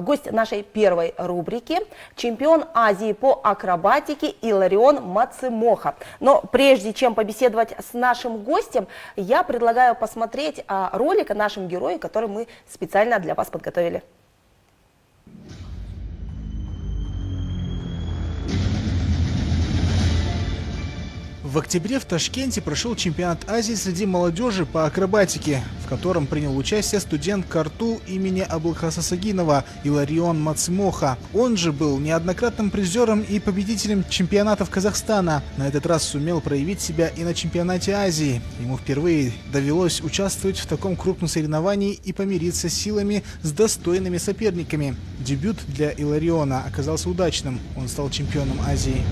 гость нашей первой рубрики, чемпион Азии по акробатике Иларион Мацимоха. Но прежде чем побеседовать с нашим гостем, я предлагаю посмотреть ролик о нашем герое, который мы специально для вас подготовили. В октябре в Ташкенте прошел чемпионат Азии среди молодежи по акробатике, в котором принял участие студент КАРТУ имени Абылхаса Сагинова Иларион Мацимоха. Он же был неоднократным призером и победителем чемпионатов Казахстана. На этот раз сумел проявить себя и на чемпионате Азии. Ему впервые довелось участвовать в таком крупном соревновании и помириться силами с достойными соперниками. Дебют для Илариона оказался удачным. Он стал чемпионом Азии.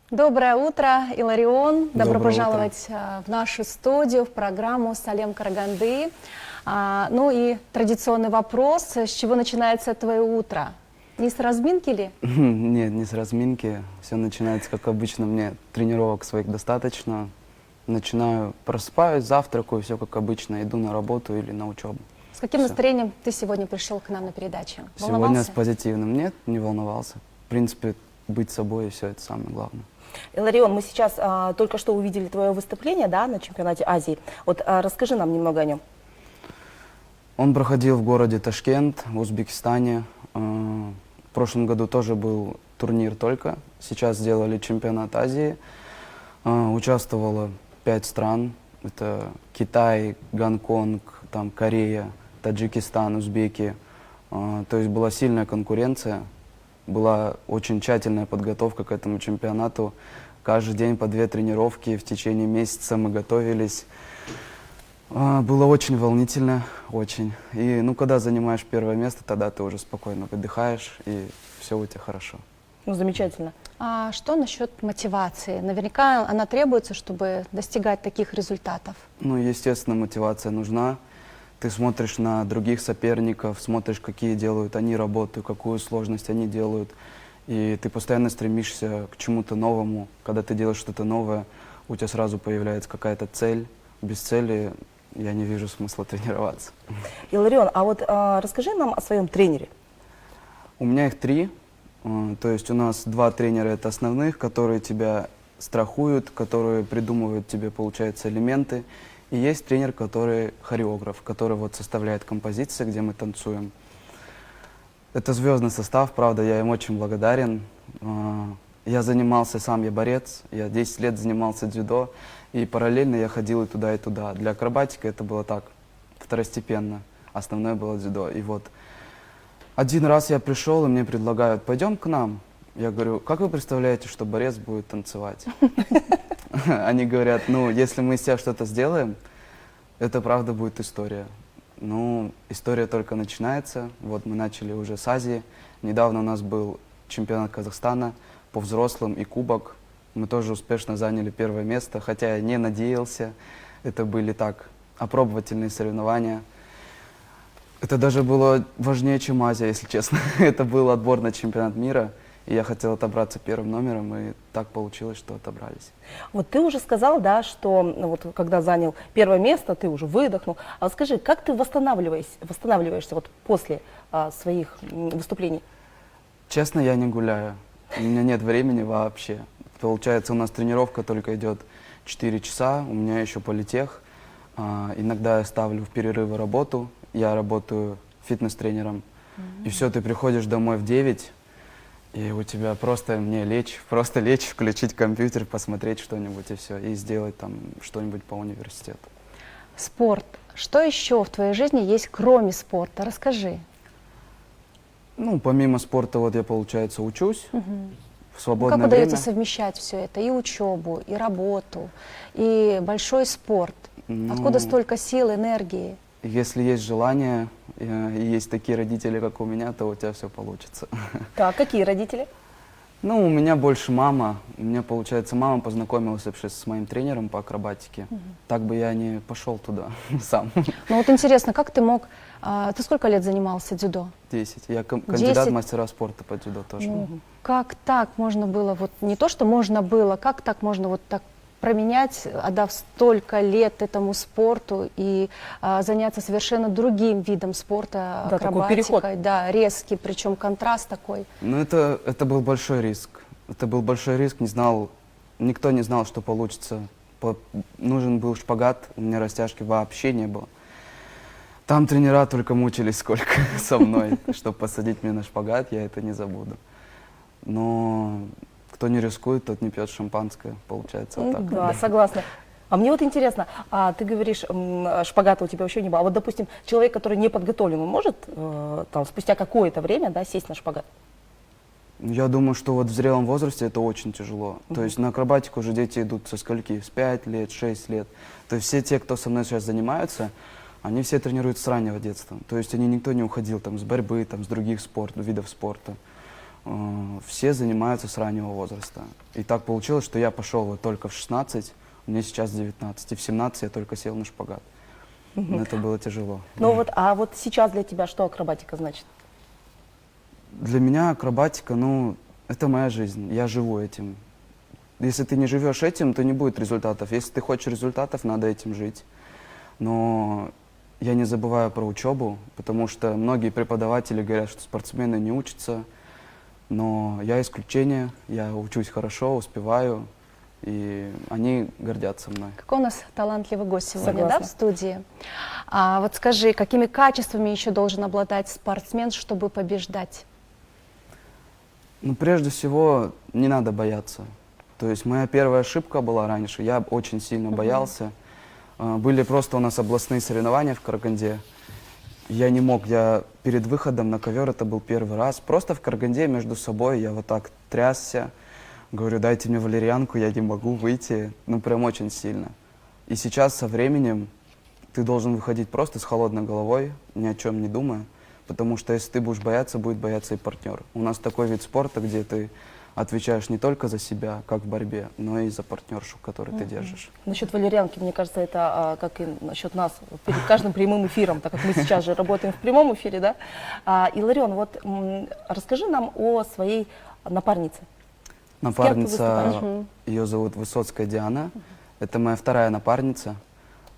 Доброе утро, Иларион. Добро пожаловать утро. в нашу студию, в программу «Салем Караганды». Ну и традиционный вопрос, с чего начинается твое утро? Не с разминки ли? Нет, не с разминки. Все начинается, как обычно, мне тренировок своих достаточно. Начинаю, просыпаюсь, завтракаю, все как обычно, иду на работу или на учебу. С каким Всё. настроением ты сегодня пришел к нам на передачу? Сегодня Волновался? с позитивным. Нет, не волновался. В принципе, быть собой, и все это самое главное. Иларион, мы сейчас только что увидели твое выступление, да, на чемпионате Азии. Вот расскажи нам немного о нем. Он проходил в городе Ташкент, в Узбекистане. В прошлом году тоже был турнир только. Сейчас сделали чемпионат Азии. Участвовало 5 стран. Это Китай, Гонконг, там, Корея, Таджикистан, узбеки. То есть была сильная конкуренция. Была очень тщательная подготовка к этому чемпионату. Каждый день по 2 тренировки, в течение месяца мы готовились. Было очень волнительно, очень. И ну, когда занимаешь первое место, тогда ты уже спокойно выдыхаешь, и все у тебя хорошо. Ну, замечательно. А что насчет мотивации? Наверняка она требуется, чтобы достигать таких результатов. Ну, естественно, мотивация нужна. Ты смотришь на других соперников, смотришь, какие делают они работу, какую сложность они делают. И ты постоянно стремишься к чему-то новому. Когда ты делаешь что-то новое, у тебя сразу появляется какая-то цель. Без цели я не вижу смысла тренироваться. Иларион, а вот расскажи нам о своем тренере. У меня их 3. То есть у нас 2 тренера это основных, которые тебя страхуют, которые придумывают тебе, получается, элементы. И есть тренер, который хореограф, который вот составляет композиции, где мы танцуем. Это звездный состав, правда, я им очень благодарен. Я занимался сам, я борец, я 10 лет занимался дзюдо, и параллельно я ходил и туда, и туда. Для акробатики это было так, второстепенно, основное было дзюдо. И вот один раз я пришел, и мне предлагают, пойдем к нам. Я говорю, как вы представляете, что борец будет танцевать? Они говорят, ну, если мы из себя что-то сделаем, это правда будет история. Ну, история только начинается. Вот мы начали уже с Азии. Недавно у нас был чемпионат Казахстана по взрослым и кубок. Мы тоже успешно заняли 1-е место, хотя я не надеялся. Это были так, опробовательные соревнования. Это даже было важнее, чем Азия, если честно. Это был отбор на чемпионат мира. И я хотел отобраться 1-м номером, и так получилось, что отобрались. Вот ты уже сказал, да, что вот когда занял 1-е место, ты уже выдохнул. А вот скажи, как ты восстанавливаешься вот после своих выступлений? Честно, я не гуляю. У меня нет времени вообще. Получается, у нас тренировка только идет 4 часа, у меня еще политех. Иногда я ставлю в перерывы работу, я работаю фитнес-тренером. И все, ты приходишь домой в 9, и у тебя просто лечь, включить компьютер, посмотреть что-нибудь и все, и сделать там что-нибудь по университету. Спорт. Что еще в твоей жизни есть, кроме спорта? Расскажи. Ну, помимо спорта, вот я, получается, учусь в свободное Как время. удается совмещать все это? И учебу, и работу, и большой спорт? Ну, Откуда столько сил, энергии? Если есть желание, и есть такие родители, как у меня, то у тебя все получится. Так, какие родители? Ну, у меня больше мама. У меня, получается, мама познакомилась вообще с моим тренером по акробатике. Так бы я не пошел туда сам. Ну вот интересно, как ты мог... Ты сколько лет занимался дзюдо? 10. Я кандидат 10? в мастера спорта по дзюдо тоже. Ну, как так можно было, вот не то, что можно было, как так можно вот так променять, отдав столько лет этому спорту и заняться совершенно другим видом спорта, Да, такой переход. акробатикой, да, резкий, причем контраст такой. Ну, это был большой риск. Это был большой риск, никто не знал, что получится. Нужен был шпагат, у меня растяжки вообще не было. Там тренера только мучились сколько со мной, чтобы посадить меня на шпагат, я это не забуду. Но кто не рискует, тот не пьет шампанское, получается вот так. Да, согласна. А мне вот интересно, ты говоришь, шпагата у тебя вообще не было. А вот, допустим, человек, который не подготовлен, он может там, спустя какое-то время, да, сесть на шпагат? Я думаю, что вот в зрелом возрасте это очень тяжело. То есть на акробатику уже дети идут со скольки? С 5 лет, 6 лет. То есть все те, кто со мной сейчас занимаются, они все тренируются с раннего детства. То есть никто не уходил там, с борьбы, там, с других видов спорта. Все занимаются с раннего возраста. И так получилось, что я пошел вот только в 16, мне сейчас 19. И в 17 я только сел на шпагат. Но это было тяжело. Ну вот, а вот сейчас для тебя что акробатика значит? Для меня акробатика, ну, это моя жизнь. Я живу этим. Если ты не живешь этим, то не будет результатов. Если ты хочешь результатов, надо этим жить. Но я не забываю про учебу, потому что многие преподаватели говорят, что спортсмены не учатся. Но я исключение, я учусь хорошо, успеваю, и они гордятся мной. Какой у нас талантливый гость сегодня, Согласна. да, в студии? А вот скажи, какими качествами еще должен обладать спортсмен, чтобы побеждать? Ну, прежде всего, не надо бояться. То есть моя первая ошибка была раньше, я очень сильно боялся. Были просто у нас областные соревнования в Караганде. Я не мог, я перед выходом на ковер, это был первый раз, просто в Караганде между собой я вот так трясся, говорю, дайте мне валерьянку, я не могу выйти, ну прям очень сильно. И сейчас со временем ты должен выходить просто с холодной головой, ни о чем не думая, потому что если ты будешь бояться, будет бояться и партнер. У нас такой вид спорта, где ты отвечаешь не только за себя, как в борьбе, но и за партнершу, которую ты держишь. Насчет валерьянки, мне кажется, это как и насчет нас перед каждым прямым эфиром, так как мы сейчас же работаем в прямом эфире, да? Иларион, вот расскажи нам о своей напарнице. Напарница, ее зовут Высоцкая Диана, это моя вторая напарница.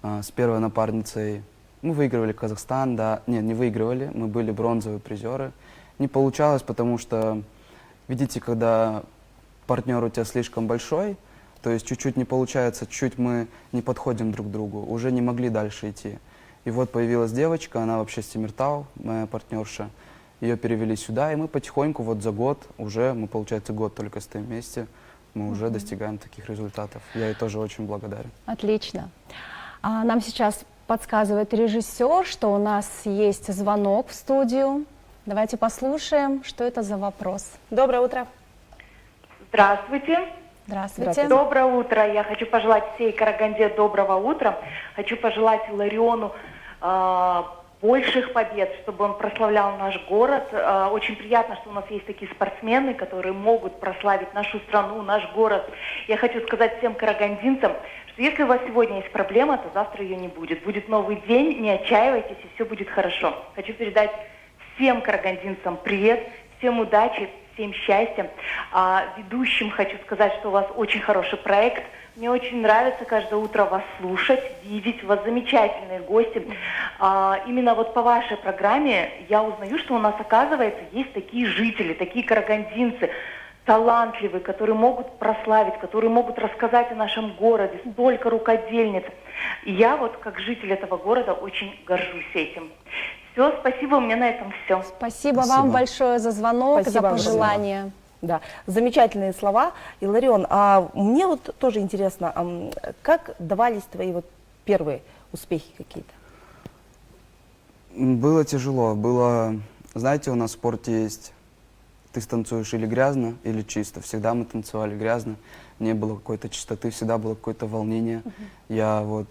С первой напарницей мы выигрывали Казахстан, да, нет, не выигрывали, мы были бронзовые призеры. Не получалось, потому что, видите, когда партнер у тебя слишком большой, то есть чуть-чуть не получается, чуть мы не подходим друг к другу, уже не могли дальше идти. И вот появилась девочка, она вообще с Темиртау, моя партнерша. Ее перевели сюда, и мы потихоньку вот за год, уже мы, получается, год только стоим вместе, мы уже достигаем таких результатов. Я ей тоже очень благодарен. Отлично. Нам сейчас подсказывает режиссер, что у нас есть звонок в студию. Давайте послушаем, что это за вопрос. Доброе утро. Здравствуйте. Здравствуйте. Доброе утро. Я хочу пожелать всей Караганде доброго утра. Хочу пожелать Илариону больших побед, чтобы он прославлял наш город. Очень приятно, что у нас есть такие спортсмены, которые могут прославить нашу страну, наш город. Я хочу сказать всем карагандинцам, что если у вас сегодня есть проблема, то завтра ее не будет. Будет новый день, не отчаивайтесь, и все будет хорошо. Хочу передать всем карагандинцам привет, всем удачи, всем счастья. Ведущим хочу сказать, что у вас очень хороший проект. Мне очень нравится каждое утро вас слушать, видеть. У вас замечательные гости. Именно вот по вашей программе я узнаю, что у нас, оказывается, есть такие жители, такие карагандинцы, талантливые, которые могут прославить, которые могут рассказать о нашем городе, столько рукодельниц. И я вот, как житель этого города, очень горжусь этим. Все, спасибо, у меня на этом все. Спасибо вам большое за звонок, Спасибо за огромное. пожелания. Да, замечательные слова. Иларион, а мне вот тоже интересно, как давались твои вот первые успехи какие-то? Было тяжело, знаете, у нас в спорте есть, ты станцуешь или грязно, или чисто. Всегда мы танцевали грязно, не было какой-то чистоты, всегда было какое-то волнение. Я вот,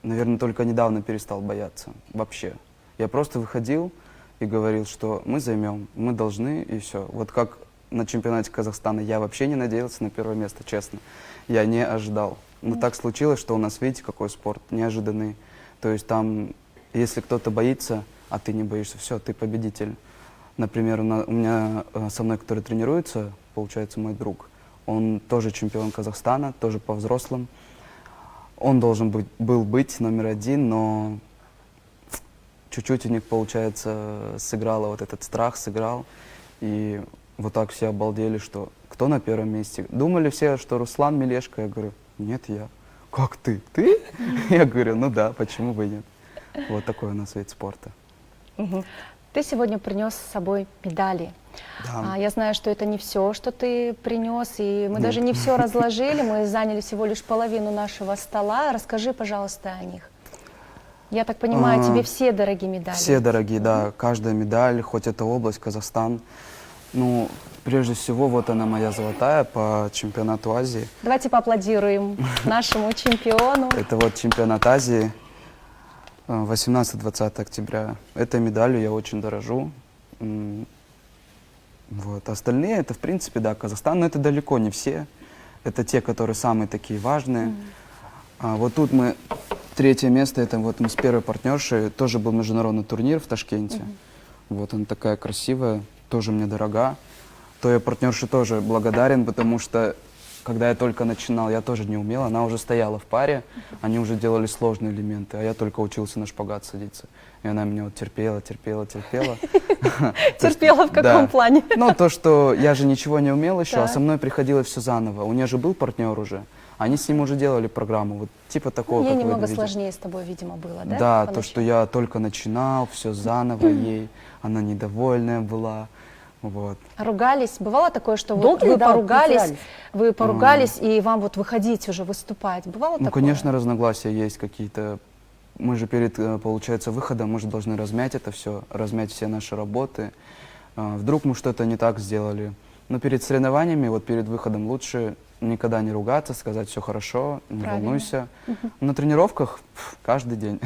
наверное, только недавно перестал бояться вообще. Я просто выходил и говорил, что мы займем, мы должны, и все. Вот как на чемпионате Казахстана я вообще не надеялся на первое место, честно. Я не ожидал. Но так случилось, что у нас, видите, какой спорт неожиданный. То есть там, если кто-то боится, а ты не боишься, все, ты победитель. Например, у меня со мной, который тренируется, получается, мой друг, он тоже чемпион Казахстана, тоже по взрослым. Он должен был быть номер 1, но чуть-чуть у них, получается, сыграло вот этот страх, сыграл. И вот так все обалдели, что кто на первом месте. Думали все, что Руслан Мелешко. Я говорю, нет, я. Как ты? Ты? Я говорю, ну да, почему бы и нет. Вот такой у нас вид спорта. Ты сегодня принес с собой медали. Да. Я знаю, что это не все, что ты принес, и мы даже не все разложили, мы заняли всего лишь половину нашего стола. Расскажи, пожалуйста, о них. Я так понимаю, тебе все дорогие медали? Все дорогие, да. Каждая медаль, хоть это область, Казахстан. Ну, прежде всего, вот она моя золотая по чемпионату Азии. Давайте поаплодируем нашему чемпиону. Это вот чемпионат Азии 18-20 октября. Этой медалью я очень дорожу. Вот. Остальные, это, в принципе, да, Казахстан, но это далеко не все. Это те, которые самые такие важные. Вот тут мы, 3-е место, это вот мы с первой партнершей, тоже был международный турнир в Ташкенте. Вот она такая красивая, тоже мне дорога. То я партнерше тоже благодарен, потому что, когда я только начинал, я тоже не умел, она уже стояла в паре, они уже делали сложные элементы, а я только учился на шпагат садиться. И она меня вот терпела. Терпела в каком плане? Ну, то, что я же ничего не умел еще, а со мной приходилось все заново. У нее же был партнер уже, они с ним уже делали программу, вот типа такого, Ей как вы немного видите. сложнее с тобой, видимо, было, да? Да, то, поначалу? что я только начинал, все заново ей, она недовольная была, вот. Ругались? Бывало такое, что Долго ли, вы да, поругались, и вам вот выходить уже, выступать? Бывало Ну, такое? конечно, разногласия есть какие-то. Мы же перед, получается, выходом, мы же должны размять это все, размять все наши работы. Вдруг мы что-то не так сделали. Но перед соревнованиями, вот перед выходом лучше никогда не ругаться, сказать все хорошо, не волнуйся. На тренировках каждый день.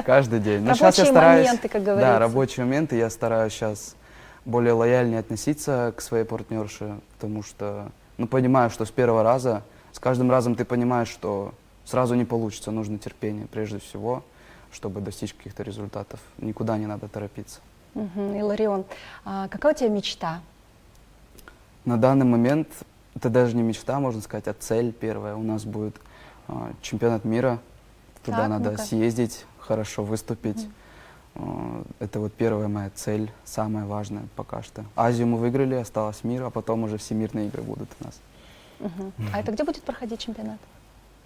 Каждый день. Но сейчас я Рабочие стараюсь. моменты, как Да, говорится. рабочие моменты. Я стараюсь сейчас более лояльнее относиться к своей партнерше, потому что, ну, понимаю, что с первого раза, с каждым разом ты понимаешь, что сразу не получится, нужно терпение прежде всего, чтобы достичь каких-то результатов. Никуда не надо торопиться. Иларион, какая у тебя мечта? На данный момент это даже не мечта, можно сказать, а цель первая. У нас будет чемпионат мира. Туда Так, надо ну-ка. съездить, хорошо выступить. Это вот первая моя цель, самая важная пока что. Азию мы выиграли, осталось мир, а потом уже всемирные игры будут у нас. А это где будет проходить чемпионат?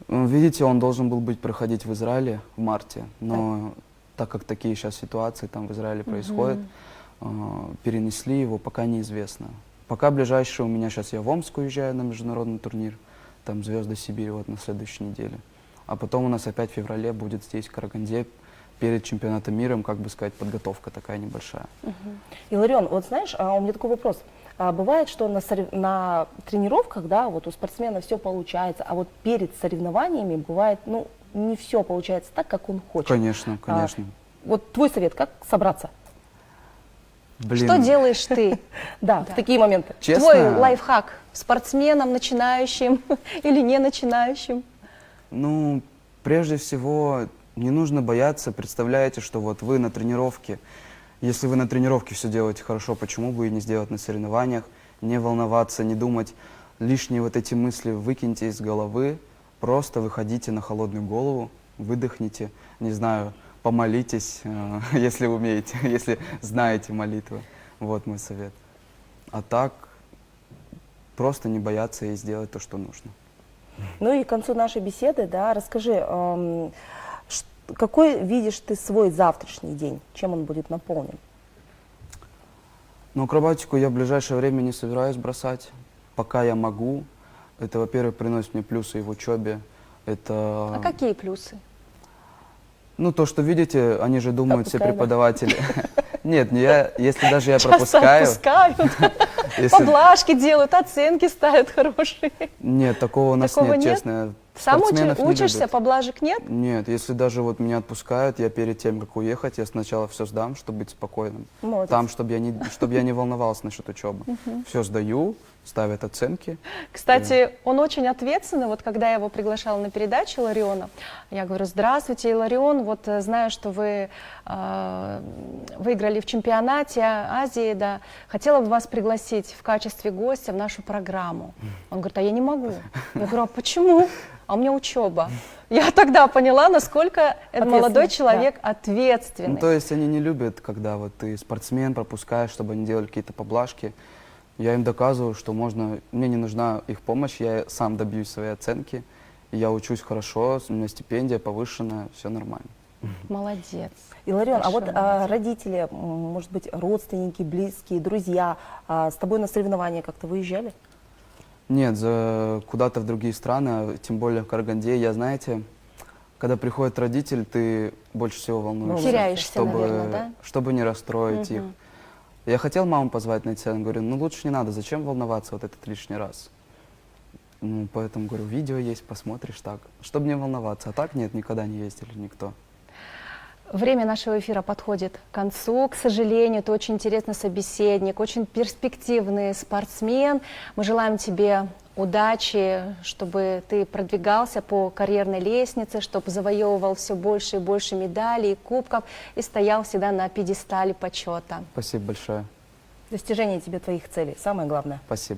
Видите, он должен был быть проходить в Израиле в марте, но так как такие сейчас ситуации там в Израиле происходят, перенесли его, пока неизвестно. Пока ближайший у меня сейчас, я в Омск уезжаю на международный турнир, там «Звезды Сибири» вот на следующей неделе. А потом у нас опять в феврале будет здесь, в Караганде, перед чемпионатом мира, как бы сказать, подготовка такая небольшая. Иларион, вот знаешь, у меня такой вопрос. Бывает, что на тренировках, да, вот у спортсмена все получается, а вот перед соревнованиями бывает, ну, не все получается так, как он хочет. Конечно, конечно. Вот твой совет, как собраться? Блин, Что делаешь ты? Да, в такие моменты. честно, Твой лайфхак спортсменам, начинающим или не начинающим? ну, прежде всего, не нужно бояться. Представляете, что вот вы на тренировке, если вы на тренировке все делаете хорошо, почему бы и не сделать на соревнованиях? Не волноваться, не думать, лишние вот эти мысли выкиньте из головы, просто выходите на холодную голову, выдохните, не знаю, помолитесь, если умеете, если знаете молитвы. Вот мой совет. А так, просто не бояться и сделать то, что нужно. Ну и к концу нашей беседы, да, расскажи, какой видишь ты свой завтрашний день, чем он будет наполнен? Но акробатику я в ближайшее время не собираюсь бросать, пока я могу. Это, во-первых, приносит мне плюсы и в учебе. Это, А какие плюсы? ну, то, что видите, они же думают, все Отпускай, да? преподаватели. Нет, не я, если даже я Часто пропускаю. отпускают, если- поблажки делают, оценки ставят хорошие. Нет, такого у нас Такого нет, нет? честно. Сам Спортсменов не учишься, любят. поблажек нет? Нет, если даже вот меня отпускают, я перед тем, как уехать, я сначала все сдам, чтобы быть спокойным. Молодец. Там, чтобы я не волновался насчет учебы. Все сдаю, ставят оценки. Кстати, он очень ответственный. Вот когда я его приглашала на передачу Илариона, я говорю: здравствуйте, Иларион, вот знаю, что вы выиграли в чемпионате Азии, да, хотела бы вас пригласить в качестве гостя в нашу программу. Он говорит: а я не могу. Я говорю: а почему? А у меня учеба. Я тогда поняла, насколько этот молодой Ответственный, человек ответственный. Ну, то есть они не любят, когда вот ты спортсмен пропускаешь, чтобы они делали какие-то поблажки. Я им доказываю, что можно, мне не нужна их помощь, я сам добьюсь своей оценки. И я учусь хорошо, у меня стипендия повышенная, все нормально. Молодец. Иларион, а Большой вот молодец. родители, может быть, родственники, близкие, друзья, с тобой на соревнования как-то выезжали? Нет, куда-то в другие страны, а тем более в Караганде, я, знаете, когда приходит родитель, ты больше всего волнуешься. Теряешься, чтобы, наверное, да? чтобы не расстроить их. Я хотел маму позвать на сцену, говорю: ну лучше не надо, зачем волноваться вот этот лишний раз? Ну, поэтому, говорю, видео есть, посмотришь так, чтобы не волноваться. А так нет, никогда не ездили никто. Время нашего эфира подходит к концу. К сожалению, ты очень интересный собеседник, очень перспективный спортсмен. Мы желаем тебе удачи, чтобы ты продвигался по карьерной лестнице, чтобы завоевывал все больше и больше медалей и кубков и стоял всегда на пьедестале почета. Спасибо большое. Достижение тебе твоих целей, самое главное. Спасибо.